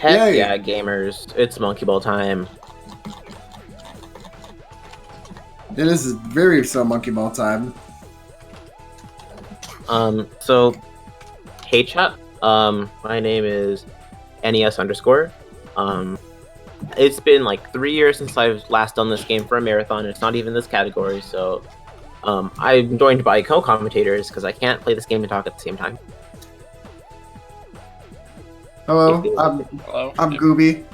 Heck Yay. yeah, gamers. It's Monkey Ball time. It is very so Monkey Ball time. So, hey chat, my name is NES underscore. It's been like 3 years since I've last done this game for a marathon. It's not even this category, so I'm joined by co-commentators because I can't play this game and talk at the same time. Hello, Hello. I'm Gooby.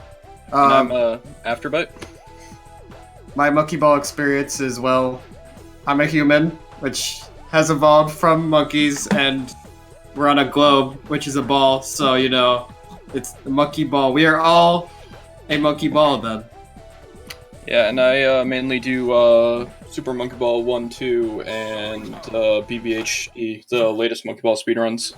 And I'm Afterbite. My Monkey Ball experience is, well, I'm a human, which has evolved from monkeys, and we're on a globe, which is a ball, so, you know, it's the Monkey Ball. We are all a Monkey Ball, then. Yeah, and I mainly do Super Monkey Ball 1, 2, and BBHE, the latest Monkey Ball speedruns.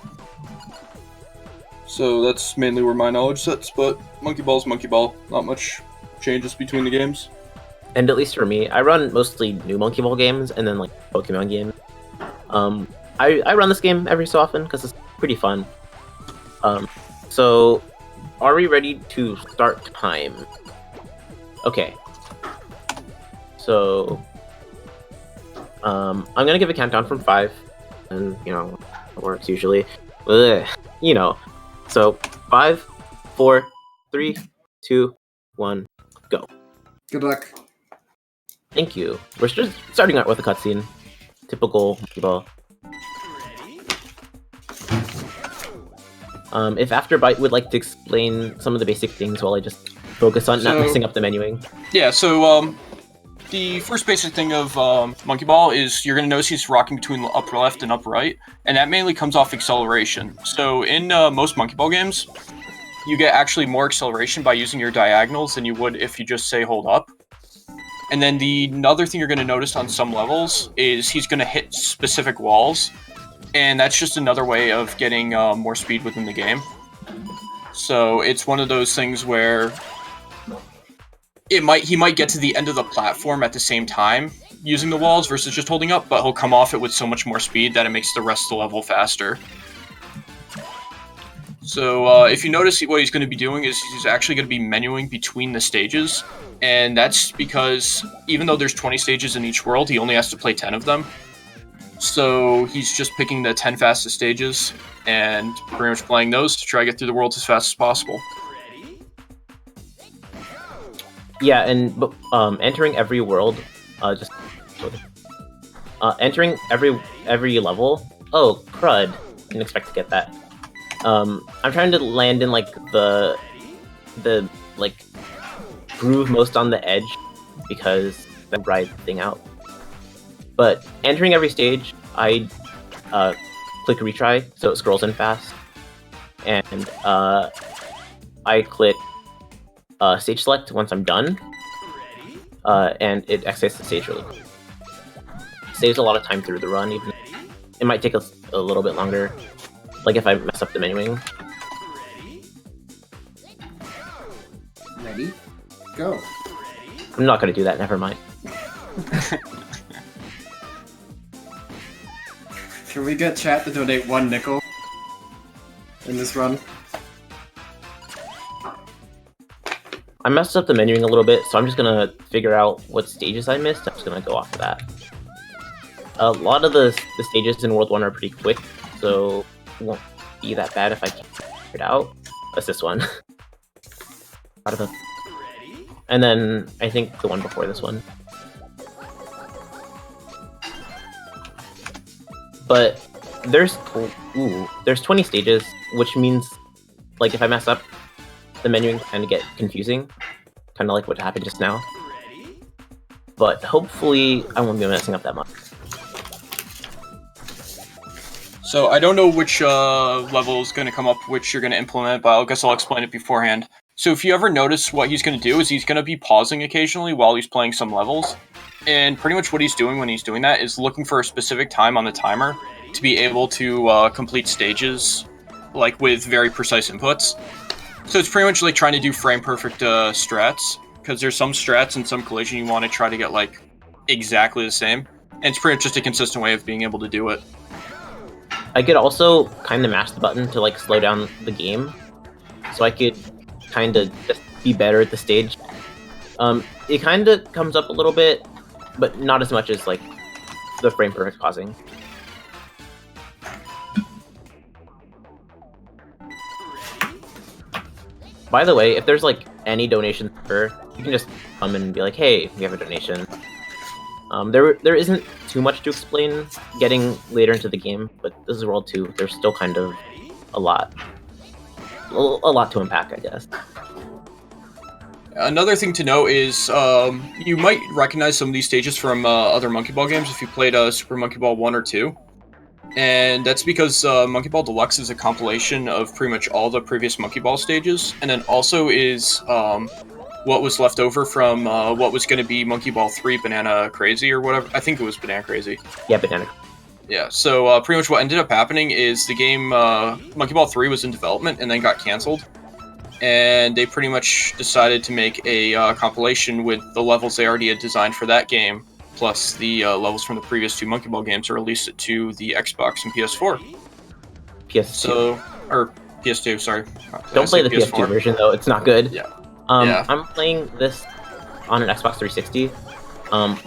So that's mainly where my knowledge sits, but Monkey Ball's Monkey Ball. Not much changes between the games. And at least for me, I run mostly new Monkey Ball games and then like Pokemon games. I run this game every so often because it's pretty fun. So are we ready to start time? Okay. So I'm gonna give a countdown from 5, and you know it works usually. Ugh, you know. So 5, 4, 3, 2, 1, go. Good luck. Thank you. We're just starting out with a cutscene. Typical Monkey Ball. If Afterbite would like to explain some of the basic things while I just focus on not messing up the menuing. Yeah, so the first basic thing of Monkey Ball is you're going to notice he's rocking between upper left and upper right, and that mainly comes off acceleration. So in most Monkey Ball games, you get actually more acceleration by using your diagonals than you would if you just say hold up. And then the another thing you're going to notice on some levels is he's going to hit specific walls, and that's just another way of getting more speed within the game. So it's one of those things where he might get to the end of the platform at the same time using the walls versus just holding up, but he'll come off it with so much more speed that it makes the rest of the level faster. So if you notice, what he's going to be doing is he's actually going to be menuing between the stages, and that's because even though there's 20 stages in each world, he only has to play 10 of them. So he's just picking the 10 fastest stages and pretty much playing those to try to get through the worlds as fast as possible. Yeah, and entering every world, entering every level. Oh crud! Didn't expect to get that. I'm trying to land in like the like groove most on the edge because then ride the thing out. But entering every stage, I click retry so it scrolls in fast, and I click stage select once I'm done, and it exits the stage really quick. Saves a lot of time through the run, even it might take a little bit longer, like if I mess up the menuing. Ready? Go. I'm not gonna do that, never mind. Can we get chat to donate 1 nickel in this run? I messed up the menuing a little bit, so I'm just gonna figure out what stages I missed. I'm just gonna go off of that. A lot of the stages in World 1 are pretty quick, so it won't be that bad if I can figure it out. That's this one. And then I think the one before this one. But there's 20 stages, which means like if I mess up, the menuing kind of get confusing, kind of like what happened just now. But hopefully I won't be messing up that much. So I don't know which level is going to come up, which you're going to implement, but I guess I'll explain it beforehand. So if you ever notice, what he's going to do is he's going to be pausing occasionally while he's playing some levels. And pretty much what he's doing when he's doing that is looking for a specific time on the timer to be able to complete stages, like with very precise inputs. So it's pretty much like trying to do frame-perfect strats, because there's some strats and some collision you want to try to get like exactly the same. And it's pretty much just a consistent way of being able to do it. I could also kind of mash the button to like slow down the game, so I could kind of just be better at the stage. It kind of comes up a little bit, but not as much as like the frame perfect pausing. By the way, if there's like any donation, you can just come and be like, "Hey, we have a donation." There isn't too much to explain getting later into the game, but this is World 2. There's still kind of a lot to unpack, I guess. Another thing to note is you might recognize some of these stages from other Monkey Ball games if you played Super Monkey Ball 1 or 2. And that's because Monkey Ball Deluxe is a compilation of pretty much all the previous Monkey Ball stages, and then also is what was left over from what was going to be Monkey Ball 3 Banana Crazy or whatever. I think it was Banana Crazy. Yeah, Banana. Yeah, so pretty much what ended up happening is the game Monkey Ball 3 was in development and then got canceled. And they pretty much decided to make a compilation with the levels they already had designed for that game, plus the levels from the previous 2 Monkey Ball games, and released it to the Xbox and PS4. PS2. Or PS2, sorry. Don't play the PS2 version, though. It's not good. Yeah. I'm playing this on an Xbox 360,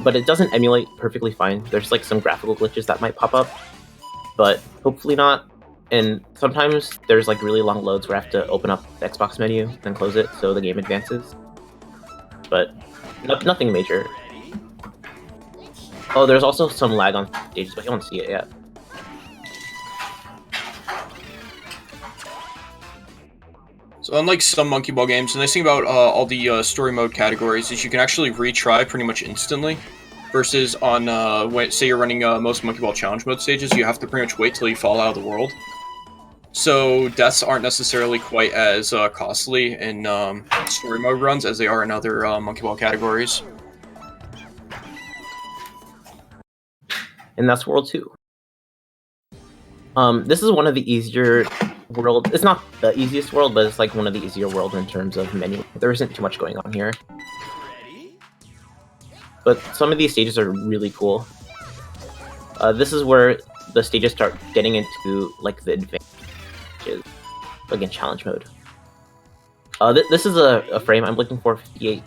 but it doesn't emulate perfectly fine. There's like some graphical glitches that might pop up, but hopefully not. And sometimes there's like really long loads where I have to open up the Xbox menu and close it so the game advances. But nothing major. Oh, there's also some lag on stages, but you don't see it yet. So unlike some Monkey Ball games, the nice thing about all the story mode categories is you can actually retry pretty much instantly. Versus on, say you're running most Monkey Ball Challenge mode stages, you have to pretty much wait till you fall out of the world. So deaths aren't necessarily quite as costly in story mode runs as they are in other Monkey Ball categories. And that's World 2. This is one of the easier world. It's not the easiest world, but it's like one of the easier worlds in terms of menu. There isn't too much going on here. But some of these stages are really cool. This is where the stages start getting into like the advantages, like in challenge mode. This is a frame I'm looking for, 58,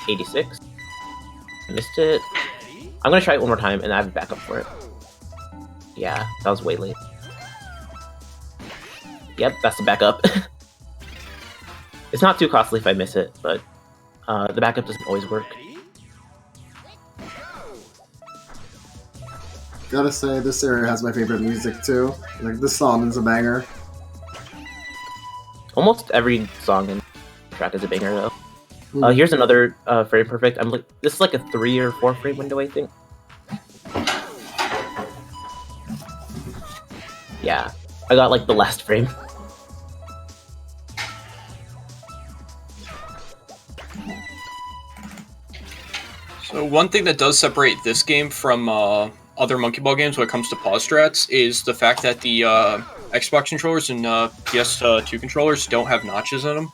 86. Missed it. I'm gonna try it one more time, and I have a backup for it. Yeah, that was way late. Yep, that's the backup. It's not too costly if I miss it, but the backup doesn't always work. Gotta say, this area has my favorite music too. Like, this song is a banger. Almost every song in the track is a banger, though. Here's another frame perfect. This is like a 3 or 4 frame window, I think. Yeah, I got like the last frame. So one thing that does separate this game from other Monkey Ball games when it comes to pause strats is the fact that the Xbox controllers and PS2 controllers don't have notches in them.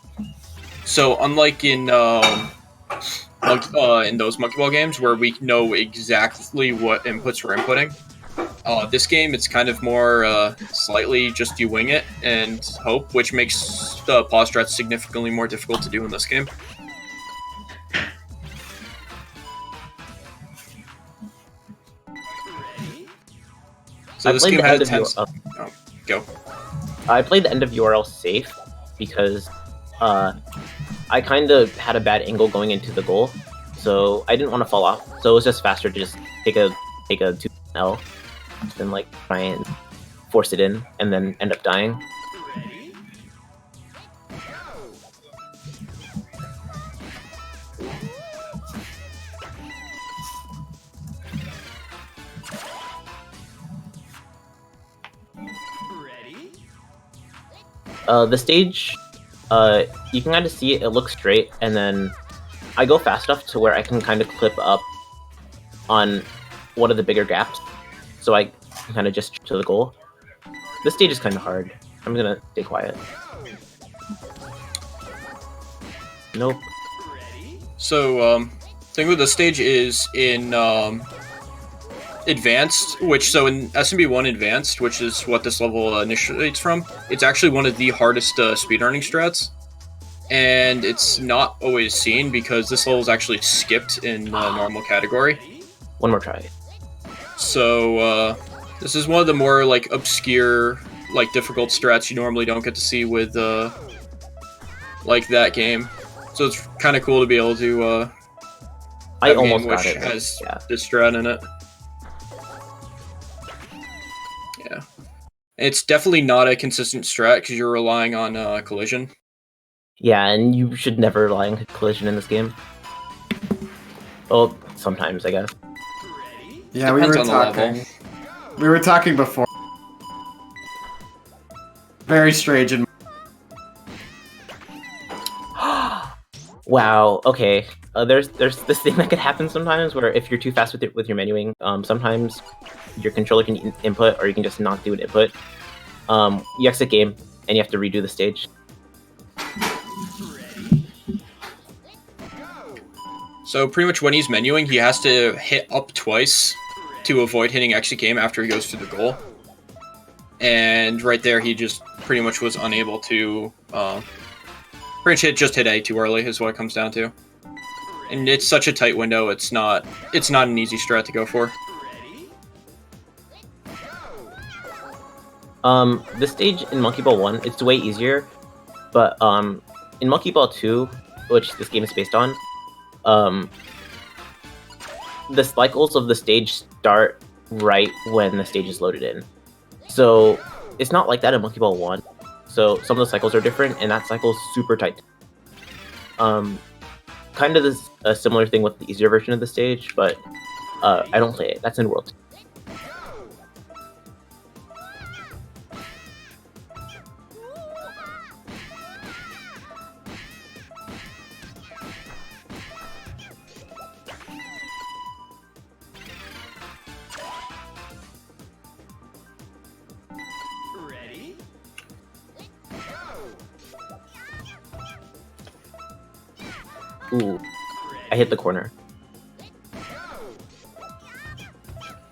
So unlike in those Monkey Ball games where we know exactly what inputs we're inputting, this game it's kind of more slightly just you wing it and hope, which makes the pause strats significantly more difficult to do in this game. So this game had 10. Go. I played the end of URL safe because I kind of had a bad angle going into the goal, so I didn't want to fall off. So it was just faster to just take a 2L than like try and force it in and then end up dying. The stage, you can kind of see it looks straight, and then I go fast enough to where I can kind of clip up on one of the bigger gaps, so I can kind of just to the goal. This stage is kind of hard. I'm gonna stay quiet. Nope. So, thing with the stage is in Advanced, so in SMB 1 Advanced, which is what this level initiates from, it's actually one of the hardest speedrunning strats. and it's not always seen because this level is actually skipped in the normal category. One more try. So this is one of the more like obscure, like difficult strats you normally don't get to see with like that game. So it's kind of cool to be able to. I almost which got it. has Yeah. this strat in it. Yeah, it's definitely not a consistent strat because you're relying on collision. Yeah, and you should never rely on collision in this game. Well, sometimes, I guess. Yeah, Depends we were on the level. talking. We were talking before. Very strange and Wow. Okay. There's this thing that could happen sometimes where if you're too fast with your menuing, sometimes your controller can input or you can just not do an input. You exit game and you have to redo the stage. So pretty much when he's menuing, he has to hit up twice to avoid hitting exit game after he goes through the goal. And right there, he just pretty much was unable to. Pretty much just hit A too early is what it comes down to. And it's such a tight window. It's not an easy strat to go for. This stage in Monkey Ball 1, it's way easier, but in Monkey Ball 2, which this game is based on, the cycles of the stage start right when the stage is loaded in. So it's not like that in Monkey Ball 1. So some of the cycles are different, and that cycle is super tight. Kind of this a similar thing with the easier version of the stage, but I don't play it. That's in World 2. Ooh, I hit the corner.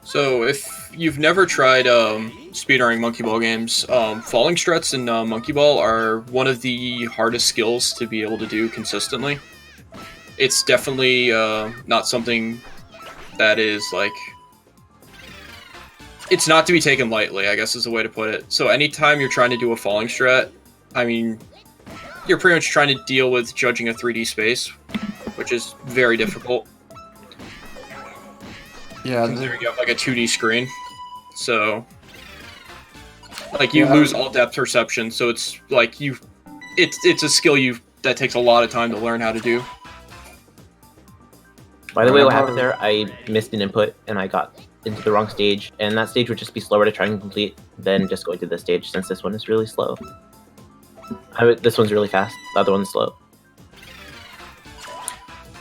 So if you've never tried speedrunning Monkey Ball games, falling struts in Monkey Ball are one of the hardest skills to be able to do consistently. It's definitely not something that is like... It's not to be taken lightly, I guess is the way to put it. So anytime you're trying to do a falling strat, I mean, you're pretty much trying to deal with judging a 3D space, which is very difficult. yeah, Considering you have like a 2D screen. So like you lose all depth perception, so it's like it's a skill that takes a lot of time to learn how to do. By the way, what happened there, I missed an input and I got into the wrong stage, and that stage would just be slower to try and complete than just going to this stage, since this one is really slow. This one's really fast, the other one's slow.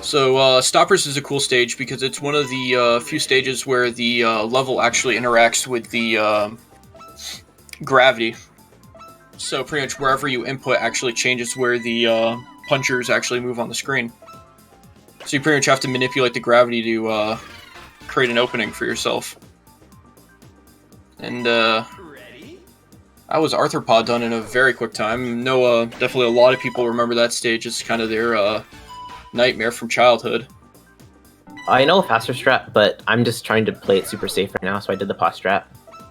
So Stoppers is a cool stage because it's one of the few stages where the level actually interacts with the gravity. So pretty much wherever you input actually changes where the punchers actually move on the screen. So you pretty much have to manipulate the gravity to create an opening for yourself. And that was Arthropod done in a very quick time. No, definitely a lot of people remember that stage as kind of their nightmare from childhood. I know a faster strat, but I'm just trying to play it super safe right now, so I did the pause strat.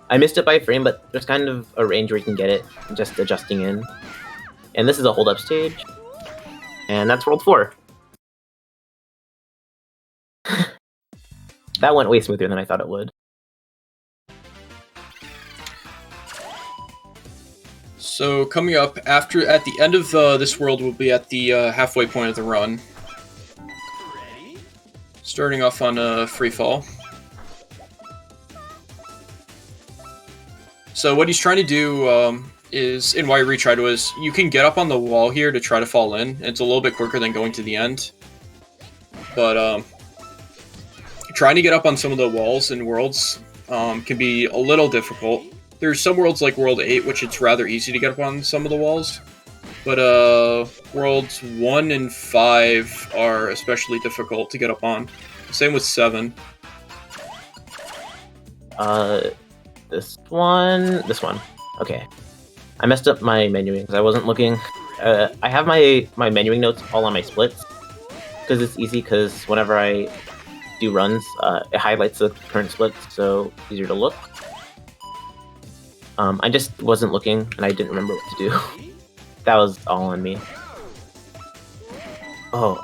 I missed it by a frame, but there's kind of a range where you can get it, just adjusting in. And this is a hold-up stage. And that's World 4. That went way smoother than I thought it would. So coming up at the end of this world, we'll be at the halfway point of the run. Starting off on free fall. So what he's trying to do is, in why you retried, was you can get up on the wall here to try to fall in. It's a little bit quicker than going to the end. But trying to get up on some of the walls in Worlds can be a little difficult. There's some worlds like World 8, which it's rather easy to get up on some of the walls. But Worlds 1 and 5 are especially difficult to get up on. Same with 7. This one. Okay. I messed up my menuing because I wasn't looking. I have my menuing notes all on my splits because it's easy. Because whenever I do runs, it highlights the current splits, so easier to look. I just wasn't looking and I didn't remember what to do. That was all on me. Oh,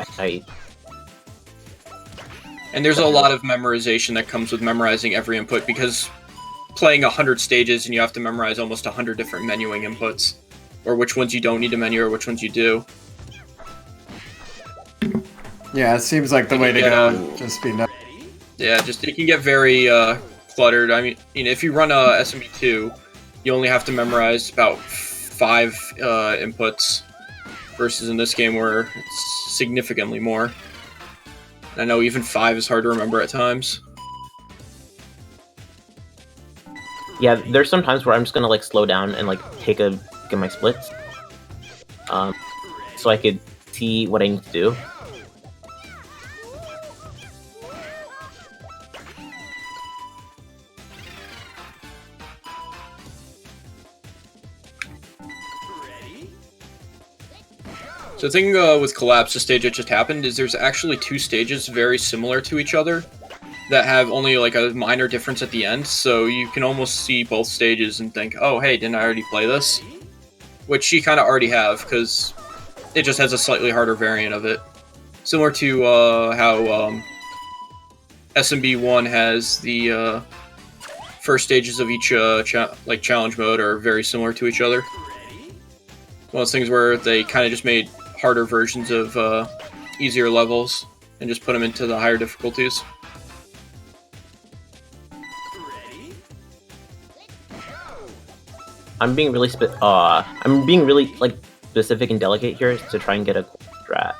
And there's a lot of memorization that comes with memorizing every input, because playing 100 stages and you have to memorize almost 100 different menuing inputs, or which ones you don't need to menu or which ones you do. Yeah, it seems like the way to go. Just be nice. Yeah, just it can get very cluttered. I mean, if you run a SMB2, you only have to memorize about 5 inputs, versus in this game where it's significantly more. I know even 5 is hard to remember at times. Yeah, there's some times where I'm just gonna like slow down and like take a look at my splits, so I could see what I need to do. So the thing with Collapse, the stage that just happened, is there's actually 2 stages very similar to each other that have only like a minor difference at the end, so you can almost see both stages and think, oh hey, didn't I already play this? Which you kind of already have, because it just has a slightly harder variant of it. Similar to how SMB1 has the first stages of each challenge mode are very similar to each other. One of those things where they kind of just made harder versions of easier levels and just put them into the higher difficulties. I'm being really like specific and delicate here to try and get a strat.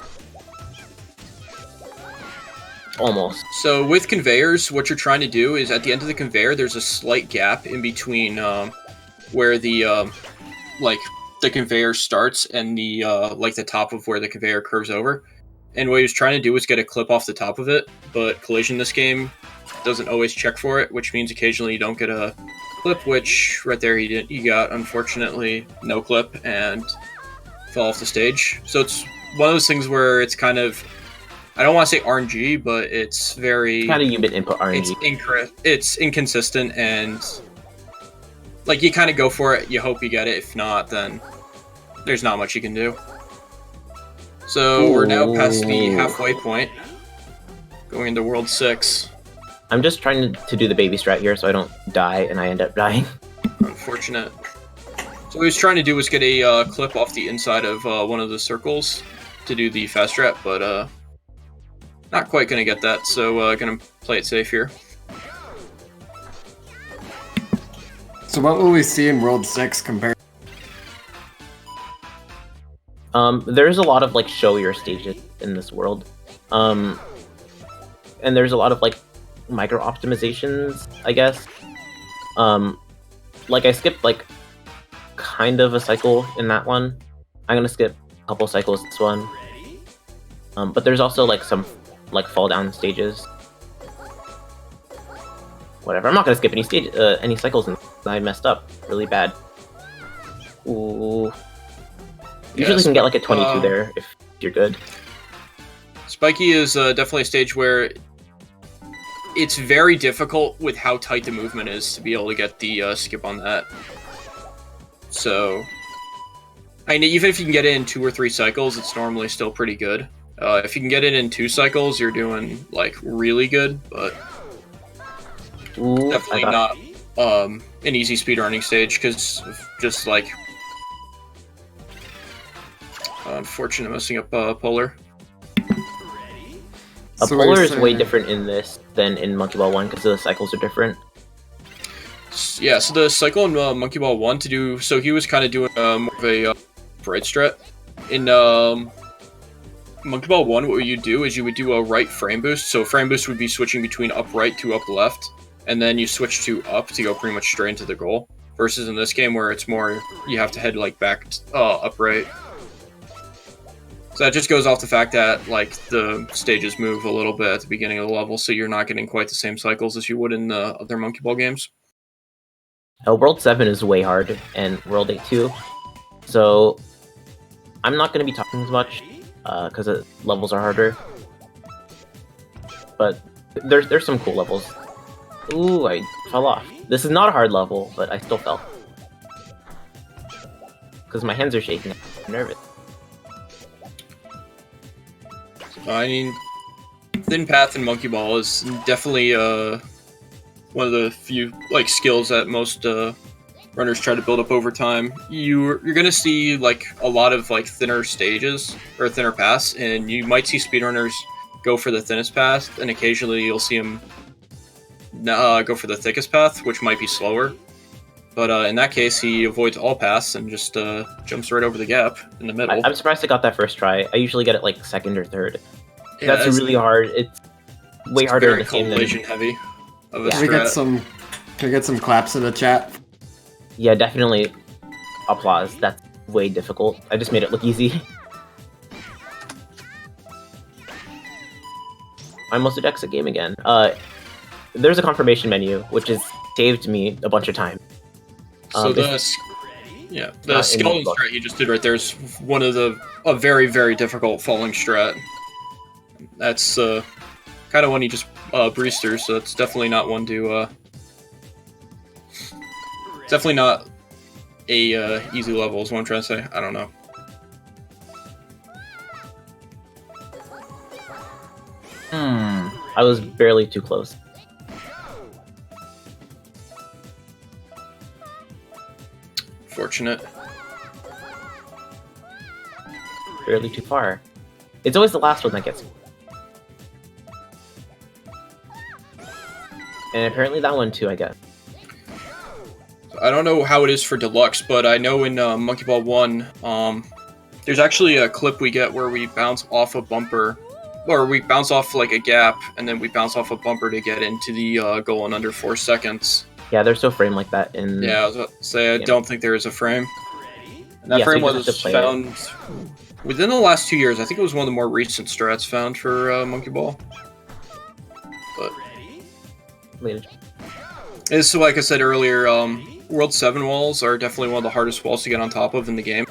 Almost. So with conveyors, what you're trying to do is at the end of the conveyor, there's a slight gap in between where the the conveyor starts and the the top of where the conveyor curves over. And what he was trying to do was get a clip off the top of it, but Collision this game doesn't always check for it, which means occasionally you don't get a clip, which right there he got, unfortunately, no clip and fell off the stage. So it's one of those things where it's kind of, I don't want to say RNG, but it's very kind of human input RNG. It's inconsistent, and like you kind of go for it, you hope you get it. If not, then there's not much you can do. So we're now past the halfway point, going into World 6. I'm just trying to do the baby strat here so I don't die and I end up dying. Unfortunate. So what he was trying to do was get a clip off the inside of one of the circles to do the fast strat, but not quite going to get that, so going to play it safe here. So what will we see in World 6 compared? There's a lot of like showier stages in this world, and there's a lot of like micro optimizations, I guess. Like I skipped like kind of a cycle in that one. I'm gonna skip a couple cycles this one. But there's also like some like fall down stages. Whatever. I'm not gonna skip any cycles, and I messed up really bad. Ooh. Usually you can get like a 22 there if you're good. Spiky is definitely a stage where it's very difficult with how tight the movement is to be able to get the skip on that. So, I mean, even if you can get it in 2 or 3 cycles, it's normally still pretty good. If you can get it in 2 cycles, you're doing like really good, but definitely not an easy speedrunning stage, because just like unfortunate messing up Polar. Polar is way different in this than in Monkey Ball 1 because the cycles are different. Yeah, so the cycle in Monkey Ball 1 to do, so he was kind of doing more of a right strat. In Monkey Ball 1, what you do is you would do a right frame boost. So frame boost would be switching between up right to up left, and then you switch to up to go pretty much straight into the goal. Versus in this game where it's more, you have to head like back up right. So that just goes off the fact that like the stages move a little bit at the beginning of the level, so you're not getting quite the same cycles as you would in the other Monkey Ball games. World 7 is way hard, and World 8 too. So I'm not going to be talking as much because the levels are harder. But there's some cool levels. Ooh, I fell off. This is not a hard level, but I still fell. Because my hands are shaking. I'm nervous. I mean, Thin Path and Monkey Ball is definitely one of the few like skills that most runners try to build up over time. You're gonna see like a lot of like thinner stages or thinner paths, and you might see speedrunners go for the thinnest path, and occasionally you'll see them go for the thickest path, which might be slower. But in that case, he avoids all paths and just jumps right over the gap in the middle. I'm surprised I got that first try. I usually get it like second or third. Yeah, That's really hard. It's way harder in very the game than... collision heavy of a Yeah. strat. Can we get some claps in the chat? Yeah, definitely applause. That's way difficult. I just made it look easy. I almost did exit game again. There's a confirmation menu, which has saved me a bunch of time. So the skeleton book. strat you just did right there is one of a very, very difficult falling strat. That's kind of one you just breeze through, so it's definitely not one to definitely not a easy level is what I'm trying to say. I don't know. I was barely too close. Fortunate. Barely too far. It's always the last one that gets me. And apparently that one too, I guess. I don't know how it is for Deluxe, but I know in Monkey Ball 1, there's actually a clip we get where we bounce off a bumper, or we bounce off like a gap, and then we bounce off a bumper to get into the goal in under 4 seconds. Yeah, there's no frame like that in... Yeah, I was about to say, I don't think there is a frame. And that Yeah, so frame you just have was to play it. found within the last 2 years. I think it was one of the more recent strats found for Monkey Ball. But it's like I said earlier, World 7 walls are definitely one of the hardest walls to get on top of in the game.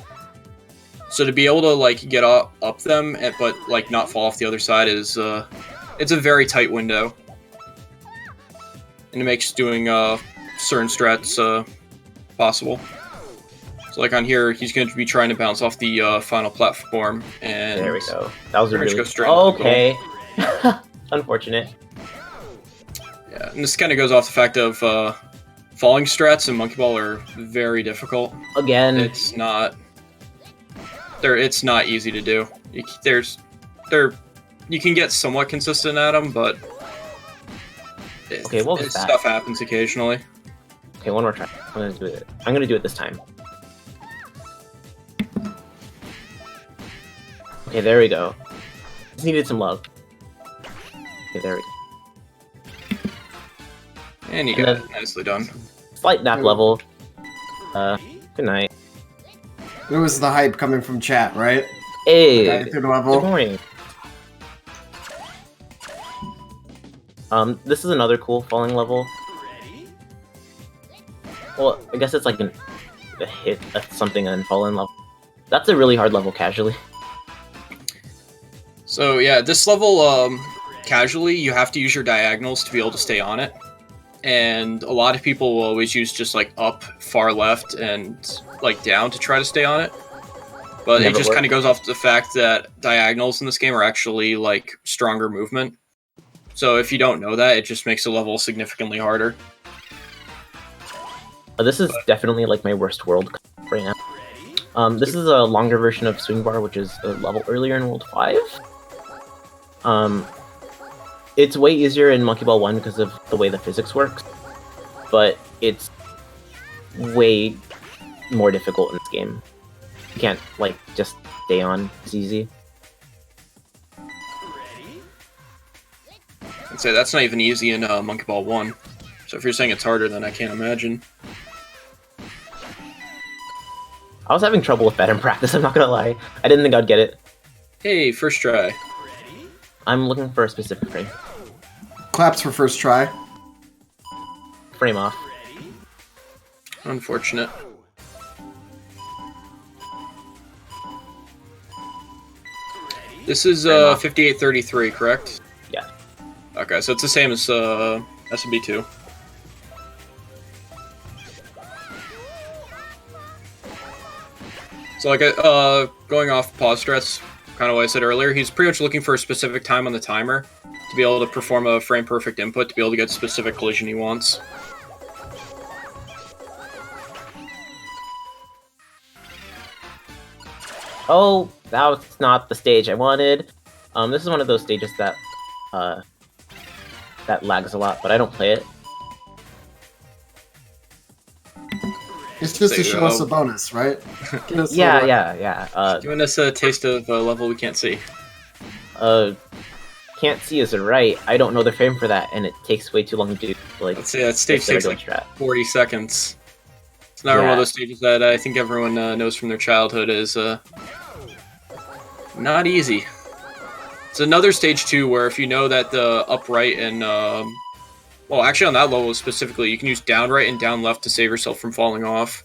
So to be able to like get up them, but like not fall off the other side is it's a very tight window, and it makes doing certain strats possible. So like on here, he's going to be trying to bounce off the final platform, and There we go. That was a pretty really... much go straight into the Okay. Unfortunate. Yeah, and this kind of goes off the fact of falling strats in Monkey Ball are very difficult. Again. It's not easy to do. You can get somewhat consistent at them, but Okay, what was that? stuff happens occasionally. Okay, one more try. I'm gonna do it. I'm gonna do it this time. Okay, there we go. Just needed some love. Okay, there we go. And you And got then- it. Nicely done. Slight nap level. Good night. It was the hype coming from chat, right? Hey, Guy through the good level. morning. This is another cool falling level. Well, I guess it's like a hit at something and then fall in level. That's a really hard level casually. So yeah, this level, casually, you have to use your diagonals to be able to stay on it. And a lot of people will always use just like up, far left, and like down to try to stay on it. But it Never just worked. kind of goes off the fact that diagonals in this game are actually like stronger movement. So if you don't know that, it just makes the level significantly harder. This is definitely like my worst world right now. This is a longer version of Swing Bar, which is a level earlier in World 5. It's way easier in Monkey Ball 1 because of the way the physics works, but it's way more difficult in this game. You can't, like, just stay on as easy. I'd say that's not even easy in Monkey Ball 1. So if you're saying it's harder, then I can't imagine. I was having trouble with that in practice, I'm not gonna lie. I didn't think I'd get it. Hey, first try. I'm looking for a specific frame. Claps for first try. Frame off. Unfortunate. This is 5833, correct? Yeah. Okay, so it's the same as SMB 2. So like going off pause stress, kind of what I said earlier, he's pretty much looking for a specific time on the timer to be able to perform a frame perfect input to be able to get the specific collision he wants. Oh, that was not the stage I wanted. This is one of those stages that that lags a lot, but I don't play it. It's just to show us a bonus, right? Yeah. Giving us a taste of a level we can't see. Can't see is right. I don't know the frame for that, and it takes way too long to do. Like, let's see, that stage takes like 40 seconds. It's not one of those stages that I think everyone knows from their childhood is not easy. It's another stage too, where if you know that the upright and well, actually on that level specifically, you can use down right and down left to save yourself from falling off,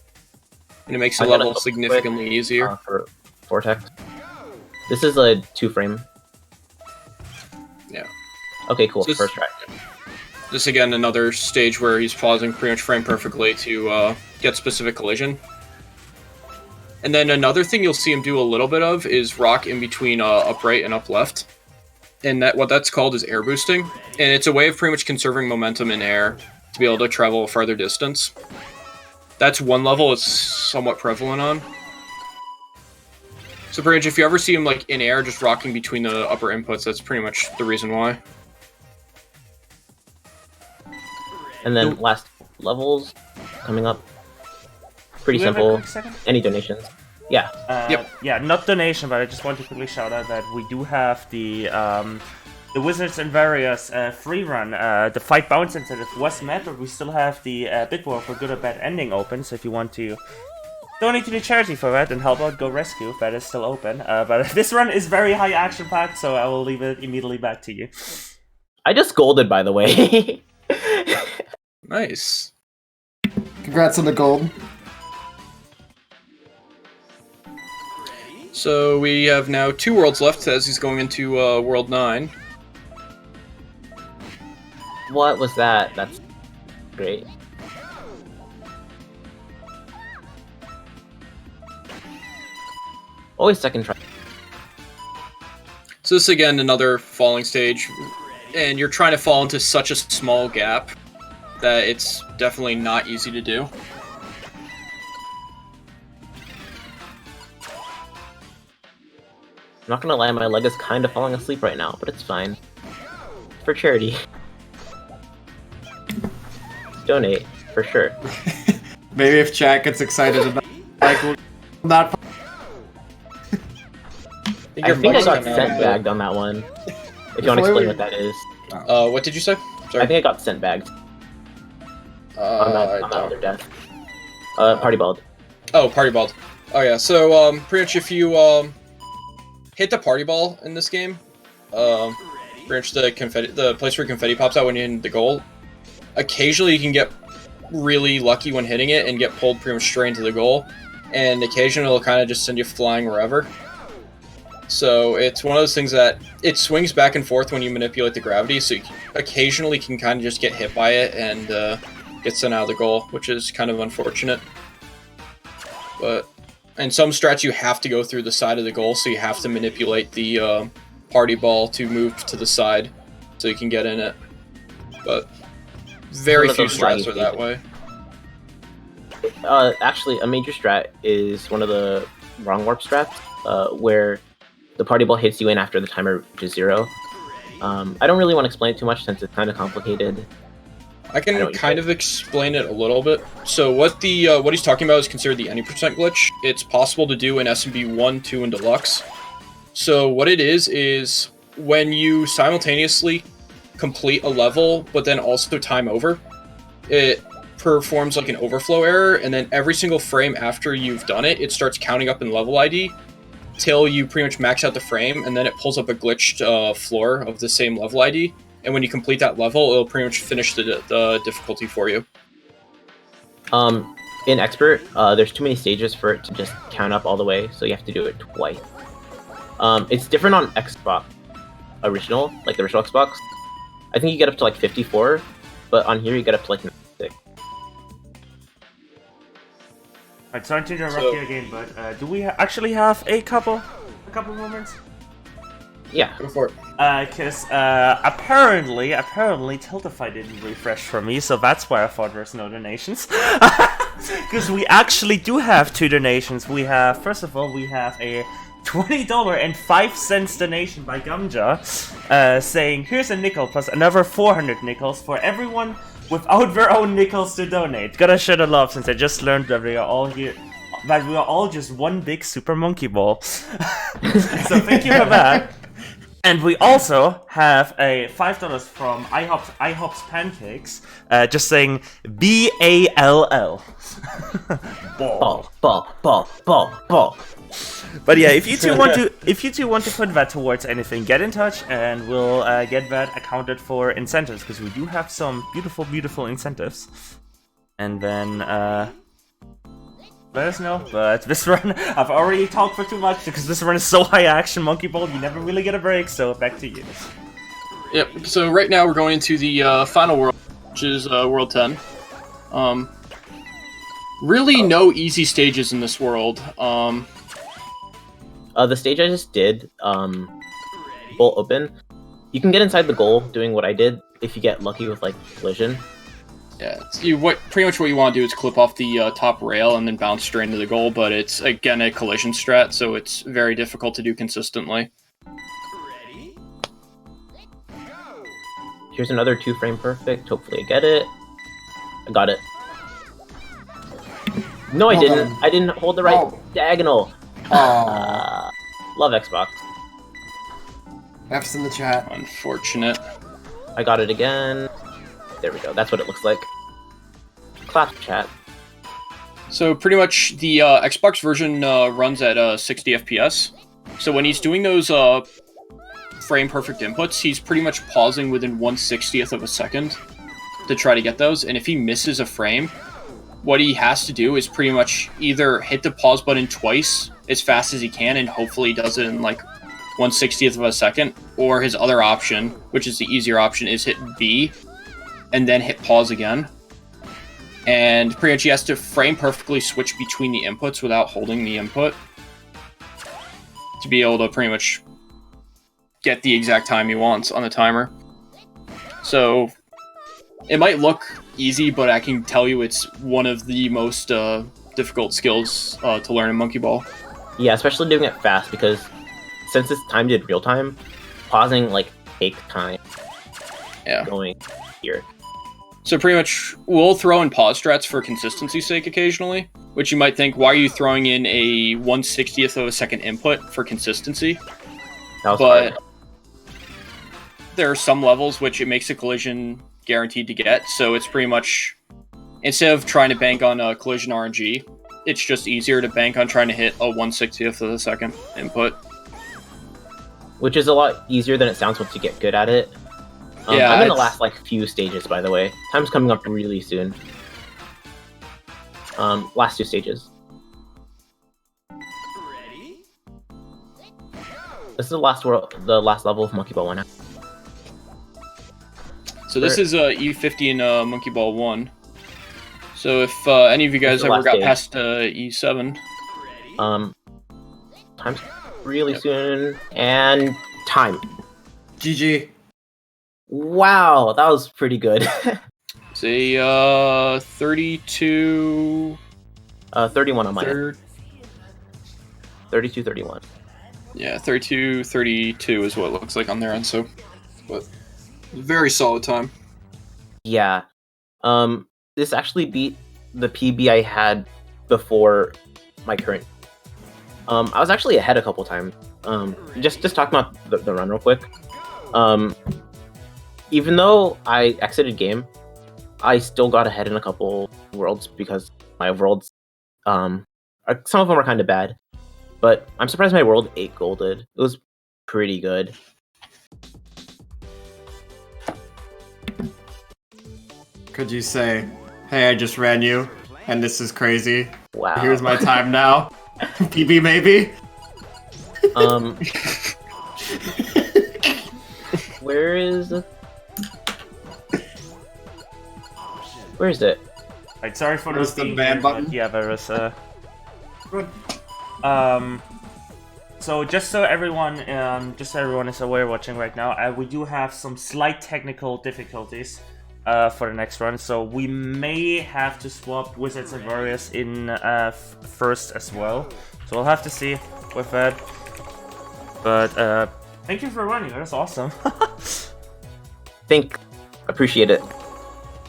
and it makes the level significantly easier. For Vortex, this is a 2-frame. Yeah. Okay, cool. So First try. This again, another stage where he's pausing pretty much frame perfectly to get specific collision. And then another thing you'll see him do a little bit of is rock in between up right and up left. And what that's called is air boosting. And it's a way of pretty much conserving momentum in air to be able to travel a farther distance. That's one level it's somewhat prevalent on. So pretty much if you ever see him like in air just rocking between the upper inputs, that's pretty much the reason why. And then last levels coming up. Pretty simple. Any donations? Yeah. Yeah, not donation, but I just want to quickly shout out that we do have the Wizards and Warriors free run. The Fight Bounce incentive was met, but we still have the Big War for Good or Bad Ending open. So if you want to donate to the charity for that and help out Go Rescue, that is still open. But this run is very high action packed, so I will leave it immediately back to you. I just golded, by the way. Nice. Congrats on the gold. So we have now 2 worlds left as he's going into World 9. What was that? That's great. Always second try. So this again, another falling stage, and you're trying to fall into such a small gap that it's definitely not easy to do. I'm not gonna lie, my leg is kind of falling asleep right now, but it's fine. For charity. Donate, for sure. Maybe if chat gets excited enough, like, we'll not. I think I got scent bagged on that one. If you want to explain what that is. What did you say? Sorry. I think I got scent bagged on that other death. Party balled. Oh, party balled. Oh yeah, so pretty much if you hit the party ball in this game, pretty much the place where confetti pops out when you hit the goal, occasionally you can get really lucky when hitting it and get pulled pretty much straight into the goal, and occasionally it'll kind of just send you flying wherever. So it's one of those things that it swings back and forth when you manipulate the gravity, so you occasionally can kind of just get hit by it and get sent out of the goal, which is kind of unfortunate. But in some strats you have to go through the side of the goal, so you have to manipulate the party ball to move to the side so you can get in it. But very few strats are that way. Actually, a major strat is one of the wrong warp strats, where the party ball hits you in after the timer reaches 0. I don't really want to explain it too much since it's kind of complicated. I can kind of explain it a little bit. So what he's talking about is considered the any percent glitch. It's possible to do in SMB 1, 2, and Deluxe. So what it is when you simultaneously complete a level, but then also time over, it performs like an overflow error, and then every single frame after you've done it, it starts counting up in level ID till you pretty much max out the frame, and then it pulls up a glitched floor of the same level ID. And when you complete that level, it'll pretty much finish the difficulty for you. In Expert, there's too many stages for it to just count up all the way, so you have to do it twice. It's different on Xbox original, like the original Xbox. I think you get up to like 54, but on here you get up to like 96. Alright, sorry to interrupt you again, but do we actually have a couple moments? Yeah. Go for it. Because apparently Tiltify didn't refresh for me, so that's why I thought there's no donations. Because we actually do have 2 donations. We have, first of all, we have a $20.05 donation by Gumja, saying, here's a nickel plus another 400 nickels for everyone without their own nickels to donate. Gotta show the love since I just learned that we are all here, that we are all just one big super monkey ball. So thank you for that. And we also have a $5 from IHOP's Pancakes, just saying BALL. Ball. But yeah, if you two want to put that towards anything, get in touch and we'll get that accounted for incentives, because we do have some beautiful incentives. And then let us know. But this run, I've already talked for too much because this run is so high action, Monkey Ball. You never really get a break. So back to you. Yep. So right now we're going into the final world, which is World 10. Really, no easy stages in this world. The stage I just did, goal open, you can get inside the goal doing what I did if you get lucky with like collision. Yeah, pretty much what you want to do is clip off the top rail and then bounce straight into the goal, but it's again a collision strat, so it's very difficult to do consistently. Here's another 2-frame perfect. Hopefully I get it. I got it. No, I didn't. I didn't hold the right diagonal. Love Xbox. F's in the chat. Unfortunate. I got it again. There we go. That's what it looks like. Clap chat. So pretty much the Xbox version runs at 60 FPS. So when he's doing those frame perfect inputs, he's pretty much pausing within 1/60th of a second to try to get those. And if he misses a frame, what he has to do is pretty much either hit the pause button twice as fast as he can, and hopefully he does it in like 1/60th of a second, or his other option, which is the easier option, is hit B and then hit pause again. And pretty much he has to frame perfectly switch between the inputs without holding the input to be able to pretty much get the exact time he wants on the timer. So it might look easy, but I can tell you it's one of the most difficult skills to learn in Monkey Ball. Yeah, especially doing it fast, because since it's timed in real time, pausing like takes time. Yeah. Going here. So pretty much we'll throw in pause strats for consistency's sake occasionally, which you might think, why are you throwing in a 1/60th of a second input for consistency? That was But hard. there are some levels which it makes a collision guaranteed to get, so it's pretty much, instead of trying to bank on a collision RNG, it's just easier to bank on trying to hit a 1/60th of a second input. Which is a lot easier than it sounds once you get good at it. Yeah, I'm in the it's- last like few stages, by the way. Time's coming up really soon. Last 2 stages. This is the last level of Monkey Ball 1. So this is E50 in Monkey Ball 1. So if any of you guys This is the ever last got stage. past E7, Time's really soon, and time. GG. Wow, that was pretty good. say 32... 31 on my end. 32-31. Yeah, 32 is what it looks like on their end, so... But very solid time. Yeah. This actually beat the PB I had before my current. I was actually ahead a couple times. Just talking about the run real quick. Even though I exited game, I still got ahead in a couple worlds because my worlds, some of them were kind of bad. But I'm surprised my world 8 golded. It was pretty good. Could you say, hey, I just ran you, and this is crazy. Wow. Here's my time now. PB maybe? Where is it? Right, sorry for Where's not the being ban here, button? but yeah, there was Good. So just so everyone is aware watching right now, we do have some slight technical difficulties for the next run, so we may have to swap Wizards and Warriors in first as well. So we'll have to see with that. But thank you for running. That's awesome. Appreciate it.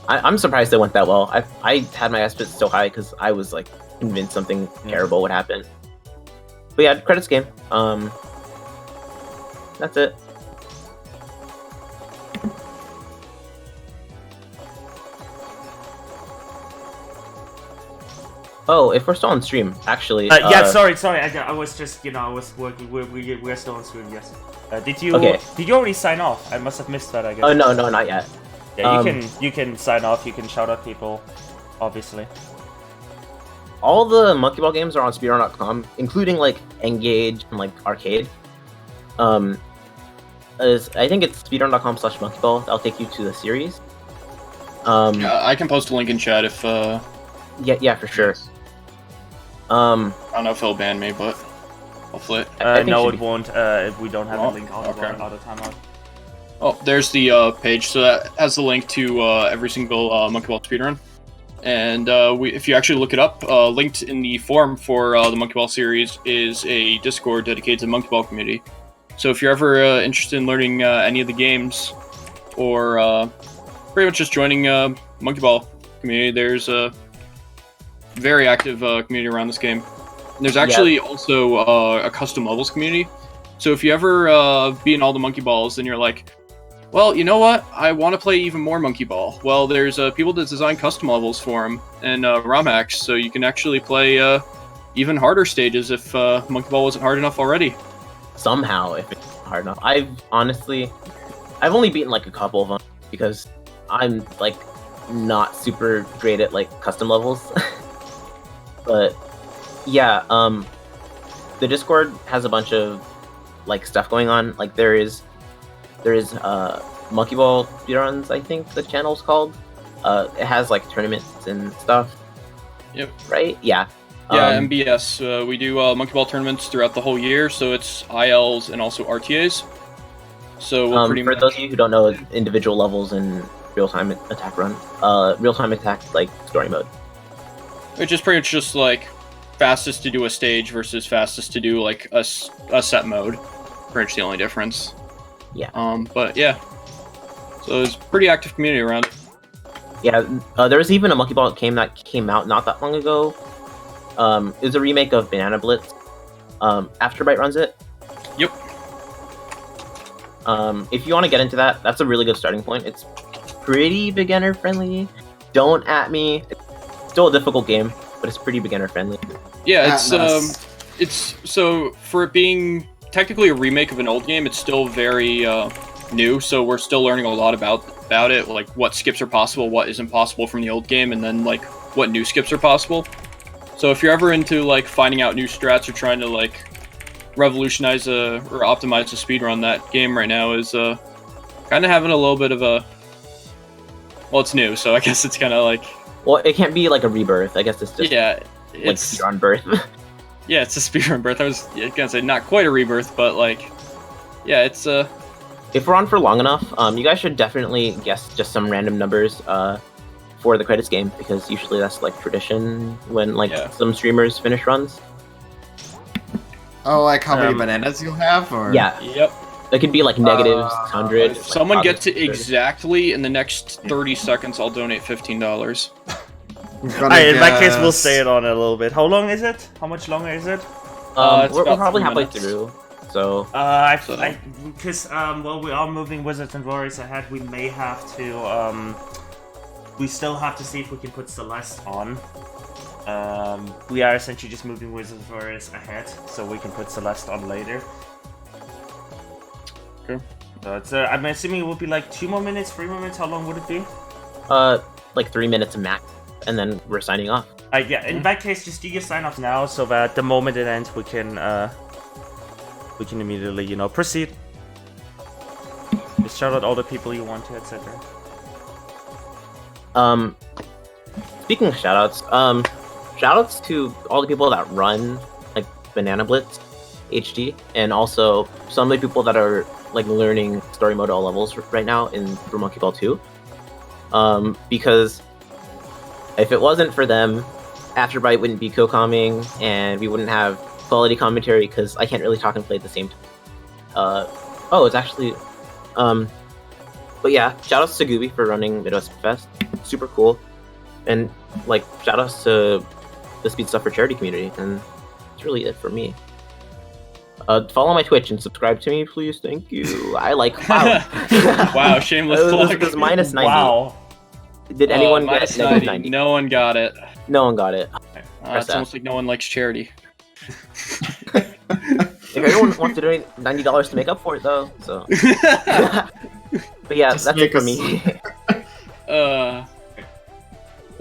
I'm surprised it went that well. I had my estimates so high because I was like convinced something terrible would happen. But yeah, credits game. That's it. Oh, if we're still on stream, actually. Yeah, sorry. I was just, I was working. We're still on stream. Yes. Did you already sign off? I must have missed that. I guess. Oh no, not yet. Yeah, you can sign off. You can shout out people, obviously. All the Monkey Ball games are on speedrun.com, including like Engage and like Arcade. I think it's speedrun.com/monkeyball. That'll take you to the series. Yeah, I can post a link in chat if. Yeah, for sure. I don't know if he'll ban me, but hopefully. No, it won't. If we don't have a link out of timeout. Oh, there's the page. So that has the link to every single Monkey Ball speedrun. And if you actually look it up, linked in the forum for the Monkey Ball series is a Discord dedicated to the Monkey Ball community. So if you're ever interested in learning any of the games, or pretty much just joining Monkey Ball community, there's a very active community around this game. And there's actually also a custom levels community. So if you ever be in all the Monkey Balls, then you're like, well, you know what? I want to play even more Monkey Ball. Well, there's people that design custom levels for him and ROM hacks, so you can actually play even harder stages if Monkey Ball wasn't hard enough already. Somehow, if it's hard enough. I've only beaten like a couple of them because I'm like not super great at like custom levels. But yeah, the Discord has a bunch of like stuff going on. Like there is Monkey Ball speedruns, I think the channel's called. It has like tournaments and stuff. Yep. Right? Yeah. Yeah, MBS. We do Monkey Ball tournaments throughout the whole year, so it's ILs and also RTAs. So we'll for those of you who don't know individual levels in real-time attack run, real-time attack like story mode. Which is pretty much just like fastest to do a stage versus fastest to do like a set mode. Pretty much the only difference. Yeah. But yeah. So it's pretty active community around. Yeah, there was even a Monkey Ball game that came out not that long ago. It was a remake of Banana Blitz. Afterbite runs it. Yep. If you want to get into that, that's a really good starting point. It's pretty beginner friendly. Don't at me. It's still a difficult game, but it's pretty beginner friendly. Yeah, it's so for it being technically a remake of an old game, it's still very new. So we're still learning a lot about it, like what skips are possible, what isn't possible from the old game, and then like what new skips are possible. So if you're ever into like finding out new strats or trying to like revolutionize or optimize a speedrun, that game right now is kind of having a little bit of a, well, it's new, so I guess it's kind of like, well, it can't be like a rebirth. I guess it's just like speedrun birth. Yeah, it's a speedrun birth. I was gonna say not quite a rebirth, but like, yeah, it's If we're on for long enough, you guys should definitely guess just some random numbers for the credits game, because usually that's like tradition when like some streamers finish runs. Oh, like how many bananas you'll have, or yeah, yep. It could be like negative 100. If someone gets it exactly in the next 30 seconds, I'll donate $15. In that case, we'll stay it on a little bit. How long is it? How much longer is it? We're probably halfway through. So, because well, we are moving Wizards and Warriors ahead. We may have to. We still have to see if we can put Celeste on. We are essentially just moving Wizards and Warriors ahead, so we can put Celeste on later. Okay. So it's, I'm assuming it would be like 2 more minutes, 3 more minutes. How long would it be? Like 3 minutes max, and then we're signing off. Yeah. In that case, just do your sign off now, so that the moment it ends, we can we can immediately, you know, proceed. Just shout out all the people you want to, etc. Speaking of shoutouts, shoutouts to all the people that run like Banana Blitz HD, and also some of the people that are like learning story mode at all levels right now for Monkey Ball 2. Because if it wasn't for them, Afterbyte wouldn't be co-comming, and we wouldn't have quality commentary because I can't really talk and play at the same time. Oh, it's actually, but yeah, shoutouts to Gooby for running Midwest Fest, super cool, and like shoutouts to the Speed Stuff for Charity community, and that's really it for me. Follow my Twitch and subscribe to me, please. Thank you. I like wow. Wow, shameless plug. It was minus 90. Wow. Did anyone get minus negative 90? 90? No one got it. No one got it. It's almost like no one likes charity. If everyone wants to donate $90 to make up for it, though, so. But yeah, Just that's make it for us- me.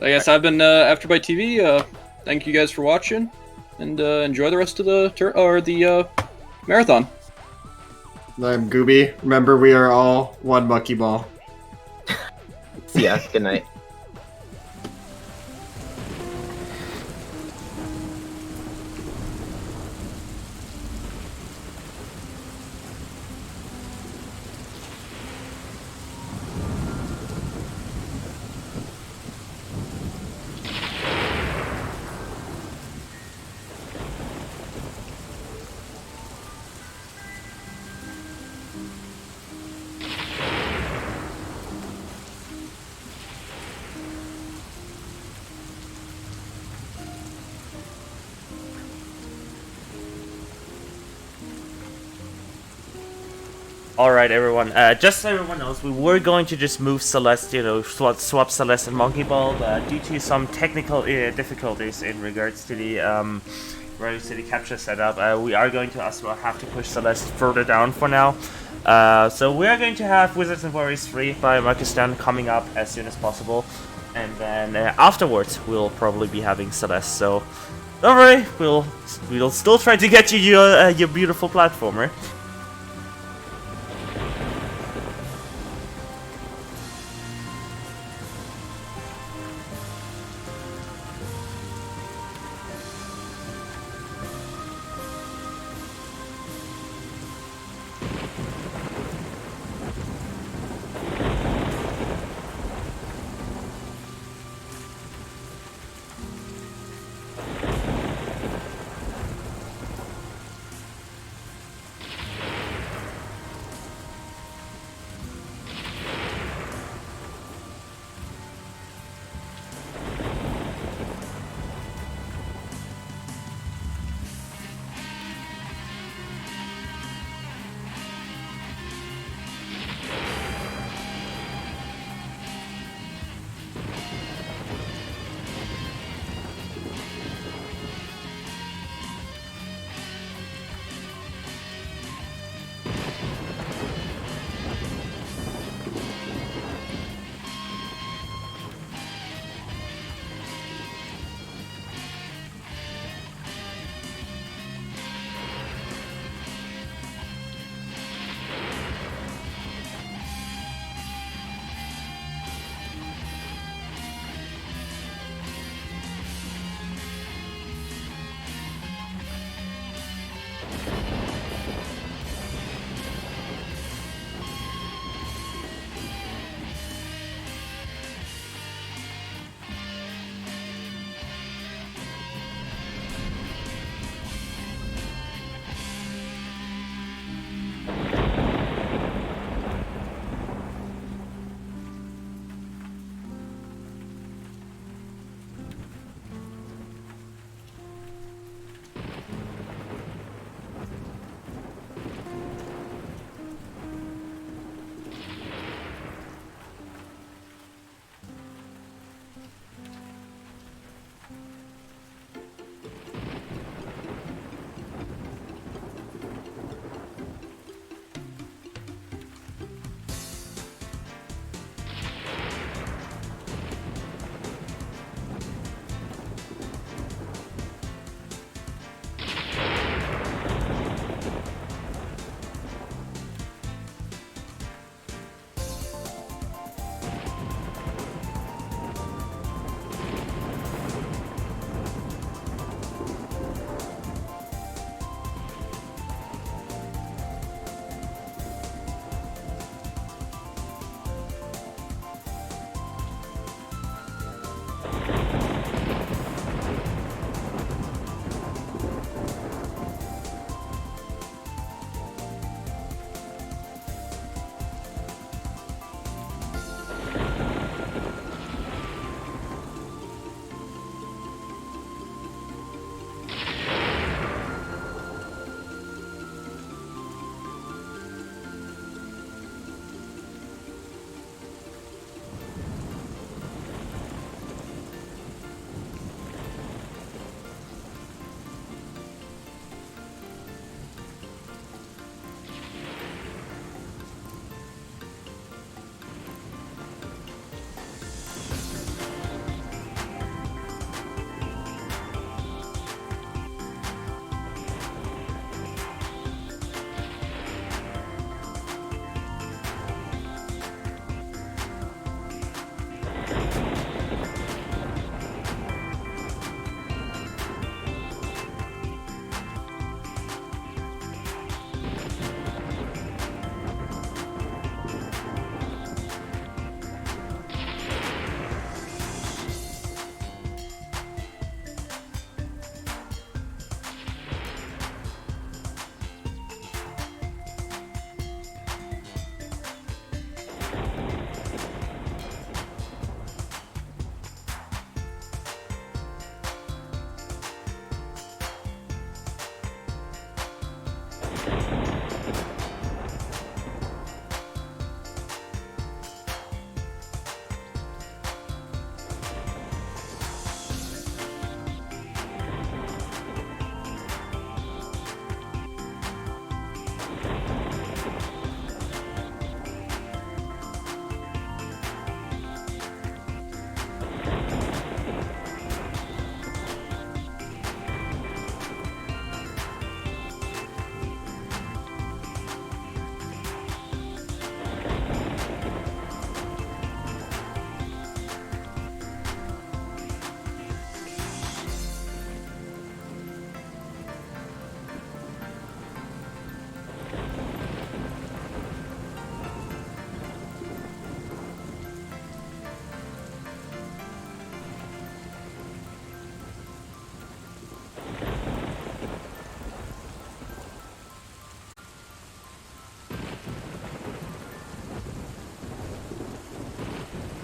I guess I've been Afterbyte TV. Thank you guys for watching, and enjoy the rest of the marathon. I'm Gooby. Remember, we are all one Monkey Ball. See ya. Good night. Alright, everyone. Just so everyone knows, we were going to just move Celeste, you know, swap Celeste and Monkey Ball, but due to some technical difficulties in regards to the capture setup, we are going to as well have to push Celeste further down for now. So we are going to have Wizards and Warriors 3 by Marcus Dunn coming up as soon as possible, and then afterwards we'll probably be having Celeste. So don't worry, we'll still try to get you your beautiful platformer.